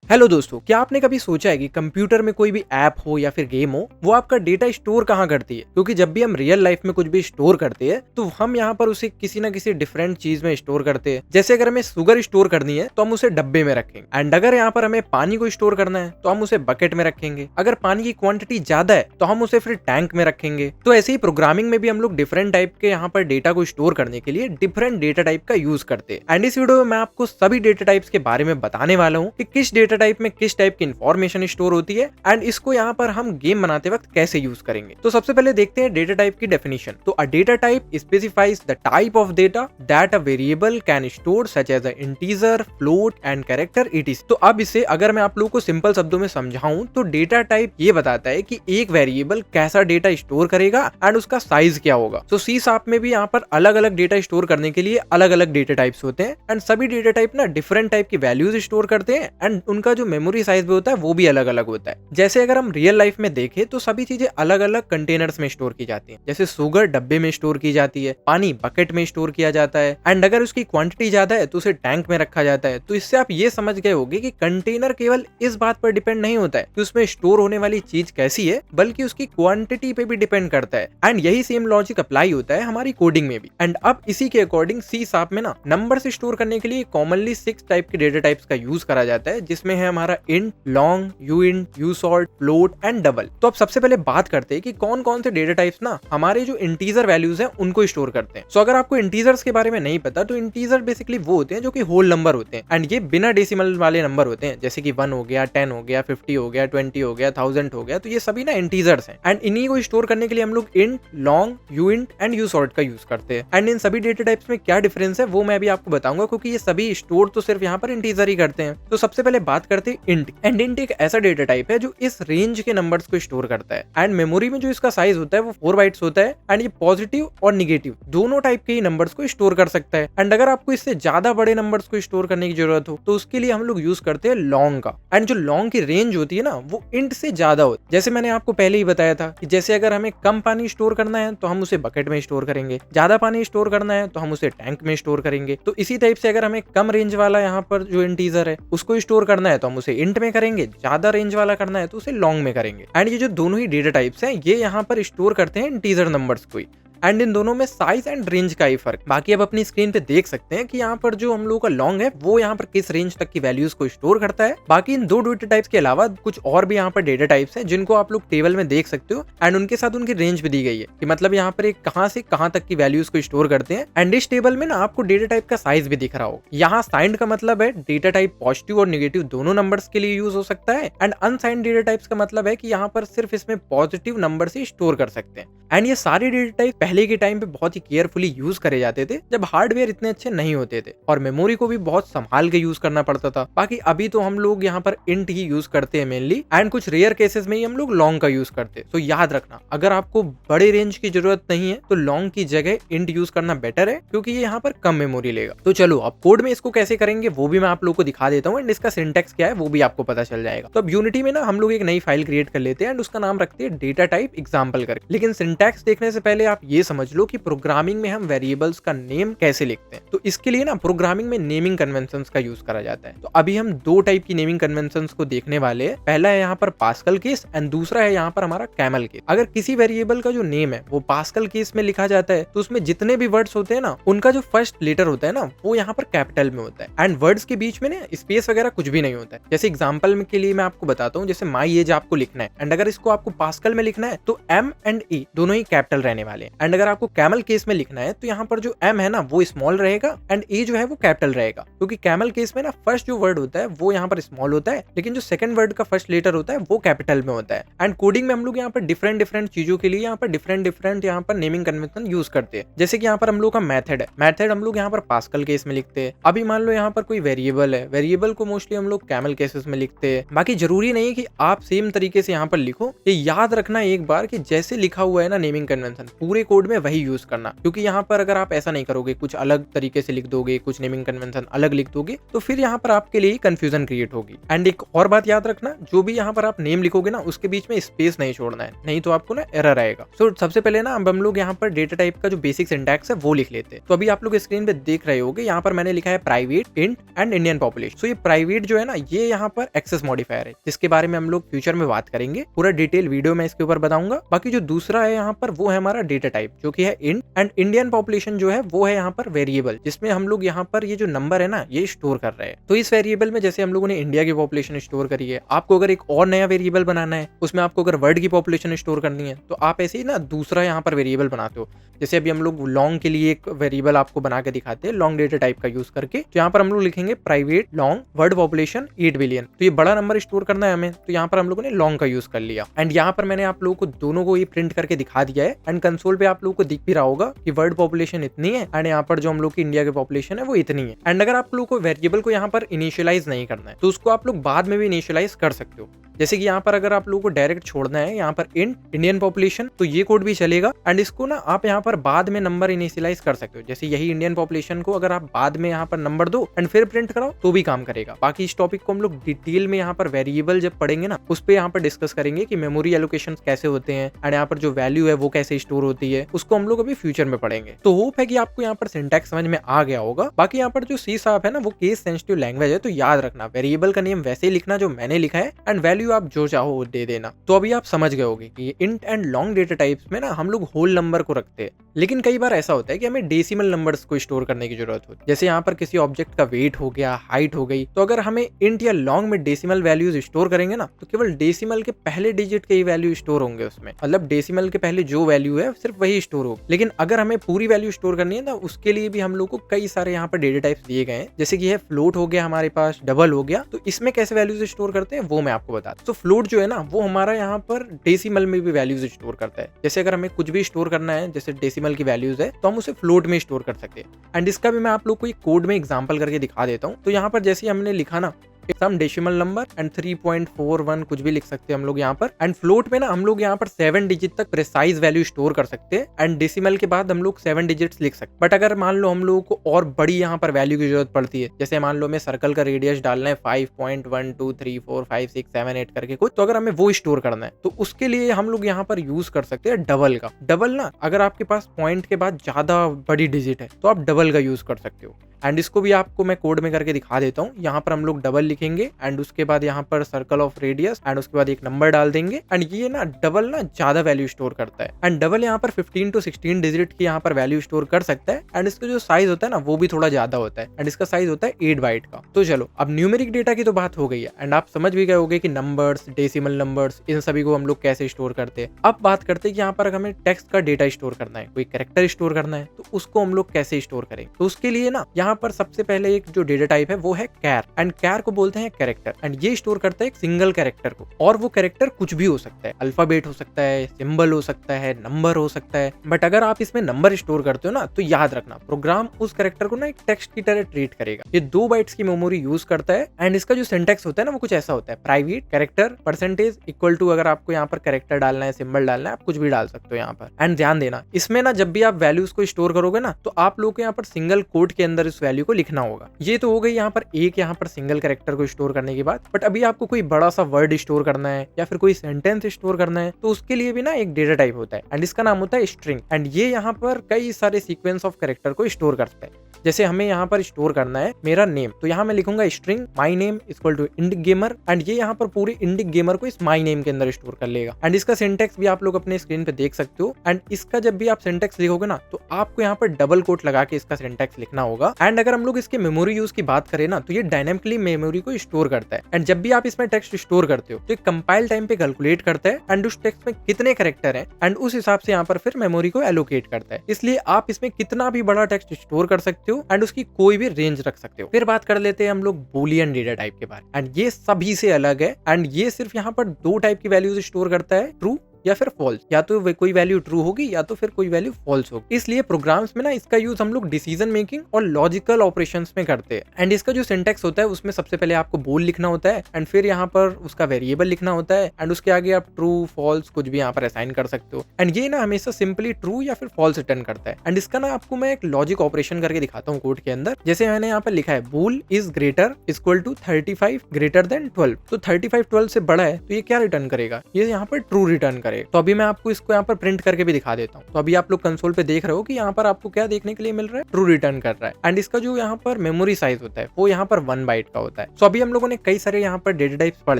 Hello दोस्तों, क्या आपने कभी सोचा है कि कंप्यूटर में कोई भी ऐप हो या फिर गेम हो, वो आपका डेटा स्टोर कहाँ करती है? क्योंकि जब भी हम रियल लाइफ में कुछ भी स्टोर करते हैं तो हम यहाँ पर उसे किसी ना किसी डिफरेंट चीज में स्टोर करते हैं। जैसे अगर हमें शुगर स्टोर करनी है तो हम उसे डब्बे में रखेंगे, एंड अगर यहाँ पर हमें पानी को स्टोर करना है तो हम उसे बकेट में रखेंगे। अगर पानी की क्वांटिटी ज्यादा है तो हम उसे फिर टैंक में रखेंगे। तो ऐसे ही प्रोग्रामिंग में भी हम लोग डिफरेंट टाइप के यहाँ पर डेटा को स्टोर करने के लिए डिफरेंट डेटा टाइप का यूज करते हैं। एंड इस वीडियो में मैं आपको सभी डेटा टाइप्स के बारे में बताने वाला हूँ कि किस डेटा टाइप में किस टाइप की इंफॉर्मेशन स्टोर होती है एंड इसको यहाँ पर हम गेम बनाते वक्त कैसे यूज करेंगे। तो सबसे पहले देखते हैं डेटा टाइप की डेफिनेशन। तो a data type specifies the type of data that a variable can store such as a integer, float and character it. तो अब इसे अगर मैं आप लोगों को सिंपल शब्दों में समझाऊं तो डेटा टाइप ये बताता है कि एक वेरिएबल कैसा डेटा स्टोर करेगा एंड उसका साइज क्या होगा। तो सी शार्प में भी यहाँ पर अलग अलग डेटा स्टोर करने के लिए अलग अलग डेटा टाइप्स होते हैं एंड सभी डेटा टाइप ना डिफरेंट टाइप की वैल्यूज स्टोर करते हैं एंड उनका जो मेमोरी साइज भी होता है वो भी अलग अलग होता है। जैसे अगर हम रियल लाइफ में देखें तो सभी चीजें अलग अलग कंटेनर्स में स्टोर की जाती हैं। जैसे शुगर डब्बे में स्टोर की जाती है, पानी बकेट में स्टोर किया जाता है एंड अगर उसकी क्वांटिटी ज्यादा है तो उसे टैंक में रखा जाता है। तो इससे आप ये समझ गए होंगे कि कंटेनर केवल इस बात पर डिपेंड नहीं होता है कि उसमें स्टोर होने वाली चीज कैसी है, बल्कि उसकी क्वांटिटी पे भी डिपेंड करता है। एंड यही सेम लॉजिक अप्लाई होता है हमारी कोडिंग में भी। एंड अब इसी के अकॉर्डिंग सी शार्प में ना नंबर से स्टोर करने के लिए कॉमनली 6 टाइप के डेटा टाइप्स का यूज करा जाता है, जिसमें है हमारा int, long, uint, ushort, float and double. तो अब सबसे पहले बात करते हैं कि कौन कौन से डेटा टाइप्स ना हमारे जो इंटीजर वैल्यूज हैं उनको स्टोर करते हैं। सो अगर आपको इंटीजर्स के बारे में नहीं पता तो इंटीजर बेसिकली वो होते हैं जो कि होल नंबर होते हैं एंड ये बिना डेसिमल वाले नंबर होते हैं। जैसे कि 1 हो गया, 10 हो गया, 50 हो गया, 20 हो गया, 1000 हो गया। तो ये सभी ना इंटीजर्स हैं एंड इन्हीं को स्टोर करने के लिए हम लोग इंट, लॉन्ग, यूइंट एंड यूसॉर्ट का यूज करते हैं। एंड इन सभी डेटा टाइप्स में क्या डिफरेंस है वो मैं भी आपको बताऊंगा, क्योंकि ये सभी स्टोर तो सिर्फ यहाँ पर इंटीजर ही करते हैं। तो सबसे पहले बात करते हैं इंट। एंड इंट एक ऐसा डेटा टाइप है जो इस रेंज के नंबर्स को स्टोर करता है एंड मेमोरी में जो इसका साइज होता है वो 4 बाइट्स होता है एंड ये पॉजिटिव और निगेटिव दोनों टाइप के ही नंबर्स को स्टोर कर सकता है। एंड अगर आपको इससे ज्यादा बड़े नंबर्स को स्टोर करने की जरूरत हो तो उसके लिए हम लोग यूज करते हैं लॉन्ग का। एंड जो लॉन्ग की रेंज होती है ना वो इंट से ज्यादा होती है। जैसे मैंने आपको पहले ही बताया था कि जैसे अगर हमें कम पानी स्टोर करना है तो हम उसे बकेट में स्टोर करेंगे, ज्यादा पानी स्टोर करना है तो हम उसे टैंक में स्टोर करेंगे। तो इसी टाइप से अगर हमें कम रेंज वाला यहाँ पर जो इंटीजर है उसको स्टोर करना है तो हम उसे इंट में करेंगे, ज्यादा रेंज वाला करना है तो उसे लॉन्ग में करेंगे। एंड ये जो दोनों ही डेटा टाइप्स हैं ये यहाँ पर स्टोर करते हैं इंटीजर नंबर्स को ही। एंड इन दोनों में साइज एंड रेंज का ही फर्क। बाकी अब अपनी स्क्रीन पे देख सकते हैं कि यहाँ पर जो हम लोगों का लॉन्ग है वो यहाँ पर किस रेंज तक की वैल्यूज को स्टोर करता है। बाकी इन दो डेटा टाइप्स के अलावा कुछ और भी यहाँ पर डेटा टाइप्स हैं जिनको आप लोग टेबल में देख सकते हो एंड उनके साथ उनकी रेंज भी दी गई है कि मतलब यहाँ पर एक कहाँ से कहाँ तक की वैल्यूज को स्टोर करते हैं। एंड इस टेबल में ना आपको डेटा टाइप का साइज भी दिख रहा हो। यहाँ साइंड का मतलब है डेटा टाइप पॉजिटिव और निगेटिव दोनों नंबर्स के लिए यूज हो सकता है एंड अनसाइंड डेटा टाइप्स का मतलब है कि यहाँ पर सिर्फ इसमें पॉजिटिव नंबर से स्टोर कर सकते हैं। एंड ये सारे डेटा टाइप पहले के टाइम पे बहुत ही केयरफुली यूज करे जाते थे जब हार्डवेयर इतने अच्छे नहीं होते थे और मेमोरी को भी बहुत संभाल के यूज करना पड़ता था। बाकी अभी तो हम लोग यहाँ पर इंट ही यूज करते हैं मेनली एंड कुछ रेयर केसेस में ही हम लोग लॉन्ग का यूज करते हैं। तो याद रखना अगर आपको बड़े रेंज की जरूरत नहीं है तो लॉन्ग की जगह इंट यूज करना बेटर है, क्योंकि ये यहाँ पर कम मेमोरी लेगा। तो चलो अब कोड में इसको कैसे करेंगे वो भी मैं आप लोग को दिखा देता हूँ एंड इसका सिंटेक्स क्या है वो भी आपको पता चल जाएगा। तो अब यूनिटी में ना हम लोग एक नई फाइल क्रिएट कर लेते हैं एंड उसका नाम रखते हैं डेटा टाइप एग्जाम्पल करके। लेकिन सिंटेक्स देखने से पहले आप ये समझ लो कि प्रोग्रामिंग में हम वेरिएबल्स का नेम कैसे लिखते हैं। तो इसके लिए ना प्रोग्रामिंग में नेमिंग कन्वेंशंस का यूज करा जाता है। तो अभी हम दो टाइप की नेमिंग कन्वेंशंस को देखने वाले हैं। पहला है यहाँ पर पास्कल केस एंड दूसरा है यहाँ पर हमारा कैमल केस। अगर किसी वेरिएबल का जो नेम है वो पास्कल केस में लिखा जाता है तो उसमें जितने भी वर्ड्स होते हैं ना उनका जो फर्स्ट लेटर होता है ना वो यहाँ पर कैपिटल में होता है एंड वर्ड्स के बीच में ना स्पेस वगैरह कुछ भी नहीं होता है। जैसे एग्जाम्पल के लिए मैं आपको बताता हूँ, जैसे माई एज आपको लिखना है एंड अगर इसको आपको पास्कल में लिखना है तो एम एंड ए दोनों ही कैपिटल रहने वाले हैं। एंड अगर आपको कैमल केस में लिखना है तो यहाँ पर जो एम है ना वो स्मॉल रहेगा एंड ए जो है वो कैपिटल रहेगा, क्योंकि कैमल केस में ना फर्स्ट जो वर्ड होता है वो यहाँ पर स्मॉल होता है लेकिन जो सेकंड वर्ड का फर्स्ट लेटर होता है वो कैपिटल में होता है। एंड कोडिंग में हम लोग यहाँ पर डिफरेंट चीजों के लिए यहाँ पर डिफरेंट यहाँ पर नेमिंग कन्वेंशन यूज करते हैं। जैसे कि यहाँ पर हम लोग का मेथड है, मेथड हम लोग यहाँ पर पास्कल केस में लिखते हैं। अभी मान लो यहाँ पर कोई वेरिएबल है, वेरिएबल को मोस्टली हम लोग कैमल केसेस में लिखते हैं। बाकी जरूरी नहीं कि आप सेम तरीके से यहाँ पर लिखो। ये याद रखना एक बार कि जैसे लिखा हुआ है ना नेमिंग कन्वेंशन पूरे कोड कोड में वही यूज करना, क्योंकि यहाँ पर अगर आप ऐसा नहीं करोगे, कुछ अलग तरीके से लिख दोगे, कुछ नेमिंग कन्वेंशन अलग लिख दोगे, तो फिर यहाँ पर आपके लिए कंफ्यूजन क्रिएट होगी। एंड एक और बात याद रखना, जो भी यहाँ पर आप नेम लिखोगे ना उसके बीच में स्पेस नहीं छोड़ना है, नहीं तो आपको ना एरर आएगा। सो सबसे पहले ना अब हम लोग यहाँ पर डेटा टाइप का जो बेसिक सिंटैक्स है वो लिख लेते हैं। तो अभी आप लोग स्क्रीन पे देख रहे होगे, यहाँ पर मैंने लिखा है private, int and Indian population. So ये प्राइवेट जो है ना, ये यहाँ पर एक्सेस मॉडिफायर है, जिसके बारे में हम लोग फ्यूचर में बात करेंगे, पूरा डिटेल वीडियो में इसके ऊपर बताऊंगा। बाकी जो दूसरा है यहाँ पर वो है हमारा डेटा टाइप, जो कि है इंट। एंड इंडियन पॉपुलेशन जो है वो है यहाँ पर वेरिएबल, जिसमें हम लोग यहाँ पर ये जो नंबर है ना ये स्टोर कर रहे हैं। तो इस वेरिएबल में जैसे हम लोगों ने इंडिया की पॉपुलेशन स्टोर करी है, आपको अगर एक और नया वेरिएबल बनाना है, उसमें आपको अगर वर्ल्ड की पॉपुलेशन स्टोर करनी है, तो आप ऐसे ही ना दूसरा यहाँ पर वेरिएबल बनाते हो। जैसे अभी हम लोग लॉन्ग के लिए एक वेरिएबल आपको बना के दिखाते हैं, लॉन्ग डेटा टाइप का यूज करके। तो यहाँ पर हम लोग लिखेंगे private long world population 8 billion. तो ये बड़ा नंबर स्टोर करना है हमें, तो यहाँ पर हम लोगों ने लॉन्ग का यूज कर लिया। एंड यहाँ पर मैंने आप लोगों को दोनों को ये प्रिंट करके दिखा दिया है। एंड कंसोल पे आप लोगों को दिख भी रहा होगा कि वर्ल्ड पॉपुलेशन इतनी है एंड यहाँ पर जो हम लोग की इंडिया की पॉपुलेशन है वो इतनी है। एंड अगर आप लोगों को वेरिएबल को यहाँ पर इनिशियलाइज नहीं करना है, तो उसको आप लोग बाद में भी इनिशियलाइज कर सकते हो। जैसे कि यहाँ पर अगर आप लोगों को डायरेक्ट छोड़ना है यहाँ पर इंट इंडियन पॉपुलेशन, तो ये कोड भी चलेगा। एंड इसको ना आप यहाँ पर बाद में नंबर इनिशियलाइज कर सकते हो। जैसे यही इंडियन पॉपुलेशन को अगर आप बाद में यहाँ पर नंबर दो एंड फिर प्रिंट कराओ तो भी काम करेगा। बाकी इस टॉपिक को हम लोग डिटेल में यहाँ पर वेरिएबल जब पढ़ेंगे ना, उस पर यहाँ पर डिस्कस करेंगे कि मेमोरी एलोकेशन कैसे होते हैं एंड यहाँ पर जो वैल्यू है वो कैसे स्टोर होती है, उसको हम लोग अभी फ्यूचर में पढ़ेंगे। तो होप है कि आपको यहाँ पर सिंटैक्स समझ में आ गया होगा। बाकी यहाँ पर जो सी शार्प है ना वो केस सेंसिटिव लैंग्वेज है, तो याद रखना वेरिएबल का नेम वैसे ही लिखना जो मैंने लिखा है एंड वैल्यू आप जो चाहो दे देना। तो अभी आप समझ गए होगे कि int and long data types में ना हम लोग होल नंबर को रखते हैं, लेकिन कई बार ऐसा होता है कि हमें डेसिमल नंबर्स को स्टोर करने की जरूरत होती है। जैसे यहाँ पर किसी ऑब्जेक्ट का वेट हो गया, हाइट हो गई, तो अगर हमें इंट या लॉन्ग में डेसिमल वैल्यूज स्टोर करेंगे ना, तो केवल डेसिमल के पहले डिजिट के ही वैल्यू स्टोर होंगे उसमें, मतलब डेसिमल के पहले जो वैल्यू है सिर्फ वही स्टोर हो। लेकिन अगर हमें पूरी वैल्यू स्टोर करनी है ना, उसके लिए भी हम लोग को कई सारे यहाँ पर डेटा टाइप्स दिए गए हैं। जैसे कि है फ्लोट हो गया हमारे पास, डबल हो गया, तो इसमें कैसे वैल्यूज स्टोर करते हैं वो मैं आपको बता दूं। तो फ्लोट जो है ना वो हमारा यहाँ पर डेसिमल में भी वैल्यूज स्टोर करता है। जैसे अगर हमें कुछ भी स्टोर करना है, जैसे डेसिमल की वैल्यूज है, तो हम उसे फ्लोट में स्टोर कर सकते हैं। एंड इसका भी मैं आप लोग को एक कोड में एग्जांपल करके दिखा देता हूँ। तो यहाँ पर जैसे हमने लिखा ना सम डेसिमल नंबर एंड 3.41 कुछ भी लिख सकते हैं हम लोग यहाँ पर। एंड फ्लोट में ना हम लोग यहाँ पर 7 डिजिट तक प्रिसाइज वैल्यू स्टोर कर सकते हैं एंड डेसिमल के बाद हम लोग 7 डिजिट्स लिख सकते हैं। बट अगर मान लो हम लोगों को और बड़ी यहाँ पर वैल्यू की जरूरत पड़ती है, जैसे मान लो हमें सर्कल का रेडियस डालना है 5.1234567 8 करके कुछ, तो अगर हमें वो स्टोर करना है तो उसके लिए हम लोग यहाँ पर यूज कर सकते हैं डबल का। डबल ना अगर आपके पास पॉइंट के बाद ज्यादा बड़ी डिजिट है तो आप डबल का यूज कर सकते हो। एंड इसको भी आपको मैं कोड में करके दिखा देता हूँ। यहाँ पर हम लोग डबल लिखेंगे एंड उसके बाद यहाँ पर सर्कल ऑफ रेडियस एंड उसके बाद एक नंबर डाल देंगे। एंड ये ना डबल ना ज्यादा वैल्यू स्टोर करता है एंड डबल यहाँ पर 15 to 16 डिजिट की यहाँ पर वैल्यू स्टोर कर सकता है। एंड इसका जो साइज होता है ना वो भी थोड़ा ज्यादा होता है एंड इसका साइज होता है 8 बाइट का। तो चलो अब न्यूमेरिक डेटा की तो बात हो गई है एंड आप समझ भी गए होंगे कि नंबर्स, डेसिमल नंबर्स, इन सभी को हम लोग कैसे स्टोर करते हैं। अब बात करते हैं कि यहाँ पर हमें टेक्स्ट का डेटा स्टोर करना है, कोई कैरेक्टर स्टोर करना है, तो उसको हम लोग कैसे स्टोर करेंगे। तो उसके लिए ना यहाँ पर सबसे पहले एक जो डेटा टाइप है वो है कैर एंड कैर को बोलते हैं कैरेक्टर। एंड ये स्टोर करता है एक सिंगल कैरेक्टर को, और वो कैरेक्टर कुछ भी हो सकता है, अल्फाबेट हो सकता है, सिंबल हो सकता है, नंबर हो सकता है। बट अगर आप इसमें नंबर स्टोर करते हो ना तो याद रखना प्रोग्राम उस कैरेक्टर को ना एक टेक्स्ट की तरह ट्रीट करेगा। ये 2 बाइट्स की मेमोरी यूज करता है एंड इसका जो सिंटैक्स होता है ना वो कुछ ऐसा होता है, private character percentage equal to, अगर आपको यहाँ पर कैरेक्टर डालना है, सिंबल डालना है, आप कुछ भी डाल सकते हो यहाँ पर। एंड ध्यान देना इसमें ना जब भी आप वैल्यूज को स्टोर करोगे ना तो आप लोग को यहाँ पर सिंगल कोट के अंदर इस वैल्यू को लिखना होगा। ये तो हो गई यहाँ पर एक यहाँ पर सिंगल कैरेक्टर को स्टोर करने की बात। बट अभी आपको कोई बड़ा सा वर्ड स्टोर करना है या फिर कोई सेंटेंस स्टोर करना है तो उसके लिए भी ना एक डेटा टाइप होता है एंड इसका नाम होता है स्ट्रिंग। एंड ये यहाँ पर कई सारे सीक्वेंस ऑफ कैरेक्टर को स्टोर करता है। जैसे हमें यहाँ पर स्टोर करना है मेरा नेम, तो यहाँ मैं लिखूंगा string my name equal to Indic gamer and ये यहाँ पर पूरी इंडिक गेमर को इस माई नेम के अंदर स्टोर कर लेगा। एंड इसका सिंटैक्स भी आप लोग अपने स्क्रीन पे देख सकते हो। एंड इसका जब भी आप सिंटैक्स लिखोगे ना तो आपको यहाँ पर डबल कोट लगा के इसका सिंटैक्स लिखना होगा। एंड अगर हम लोग इसके मेमोरी यूज की बात करें ना तो ये डायनेमिकली मेमोरी को स्टोर करता है। एंड जब भी आप इसमें टेक्स्ट स्टोर करते हो तो कंपाइल टाइम पे कैलकुलेट करता है एंड उस टेक्स्ट में कितने कैरेक्टर हैं एंड उस हिसाब से यहाँ पर फिर मेमोरी को एलोकेट करता है। इसलिए आप इसमें कितना भी बड़ा टेक्स्ट स्टोर कर सकते हो एंड उसकी कोई भी रेंज रख सकते हो। फिर बात कर लेते हैं हम लोग बूलियन डेटा टाइप के बारे में। एंड ये सभी से अलग है एंड ये सिर्फ यहाँ पर 2 टाइप की वैल्यूज स्टोर करता है, ट्रू या फिर फॉल्स, या तो कोई वैल्यू ट्रू होगी या तो फिर कोई वैल्यू फॉल्स होगी। इसलिए प्रोग्राम्स में ना इसका यूज हम लोग डिसीजन मेकिंग और लॉजिकल ऑपरेशंस में करते हैं। एंड इसका जो सिंटैक्स होता है उसमें सबसे पहले आपको बोल लिखना होता है एंड फिर यहाँ पर उसका वेरिएबल लिखना होता है एंड उसके आगे आप ट्रू फॉल्स कुछ भी यहाँ पर असाइन कर सकते हो। एंड ये ना हमेशा सिंपली ट्रू या फिर फॉल्स रिटर्न करता है। एंड इसका ना आपको मैं एक लॉजिक ऑपरेशन करके दिखाता हूँ कोड के अंदर। जैसे मैंने यहाँ पर लिखा है bool is greater equal to 35 greater than 12, तो 35 12 से बड़ा है तो ये क्या रिटर्न करेगा, ये यहाँ पर ट्रू रिटर्न करेगा। तो अभी मैं आपको इसको यहाँ पर प्रिंट करके भी दिखा देता हूँ। तो अभी आप लोग कंसोल पे देख रहे हो कि यहाँ पर आपको क्या देखने के लिए मिल रहा है, ट्रू रिटर्न कर रहा है। एंड इसका जो यहाँ पर मेमोरी साइज होता है वो यहाँ पर 1 बाइट का होता है। तो अभी हम लोगों ने कई सारे यहाँ पर डेटा टाइप्स पढ़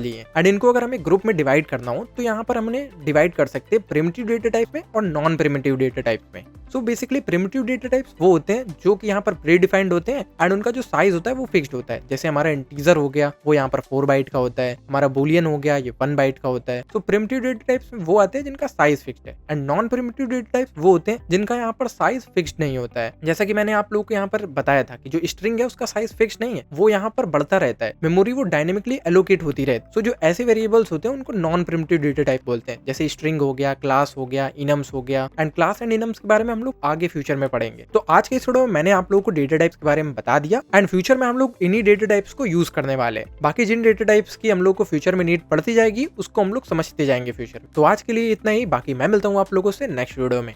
लिए हैं एंड इनको अगर हमें ग्रुप में डिवाइड करना हो तो यहाँ पर हमने डिवाइड कर सकते हैं प्रिमिटिव डेटा टाइप में और नॉन प्रिमिटिव डेटा टाइप में। So basically primitive data types वो होते हैं जो कि यहाँ पर प्री डिफाइंड होते हैं एंड उनका जो साइज होता है वो फिक्स्ड होता है। जैसे हमारा इंटीजर हो गया वो यहाँ पर 4 बाइट का होता है, हमारा बुलियन हो गया ये 1 बाइट का होता है। तो प्रिमिटिव डेटा टाइप्स वो आते हैं जिनका साइज फिक्स्ड है and non primitive data types वो होते हैं जिनका यहाँ पर साइज फिक्स्ड नहीं होता है। जैसा कि मैंने आप लोगों को यहाँ पर बताया था कि जो स्ट्रिंग है उसका साइज फिक्स्ड नहीं है, वो यहाँ पर बढ़ता रहता है, मेमोरी वो डायनेमिकली एलोकेट होती रहती है। सो जो ऐसे वेरिएबल्स होते हैं उनको नॉन प्रिमिटिव डेटा टाइप बोलते हैं। जैसे स्ट्रिंग हो गया, क्लास हो गया, इनम्स हो गया। एंड क्लास एंड इनम्स के बारे में हम लोग आगे फ्यूचर में पढ़ेंगे। तो आज के इस वीडियो में मैंने आप लोगों को डेटा टाइप्स के बारे में बता दिया एंड फ्यूचर में हम लोग इन्हीं डेटा टाइप्स को यूज करने वाले हैं। बाकी जिन डेटा टाइप्स की हम लोग को फ्यूचर में नीड पड़ती जाएगी उसको हम लोग समझते जाएंगे फ्यूचर में। तो आज के लिए इतना ही, बाकी मैं मिलता हूँ आप लोगों से नेक्स्ट वीडियो में।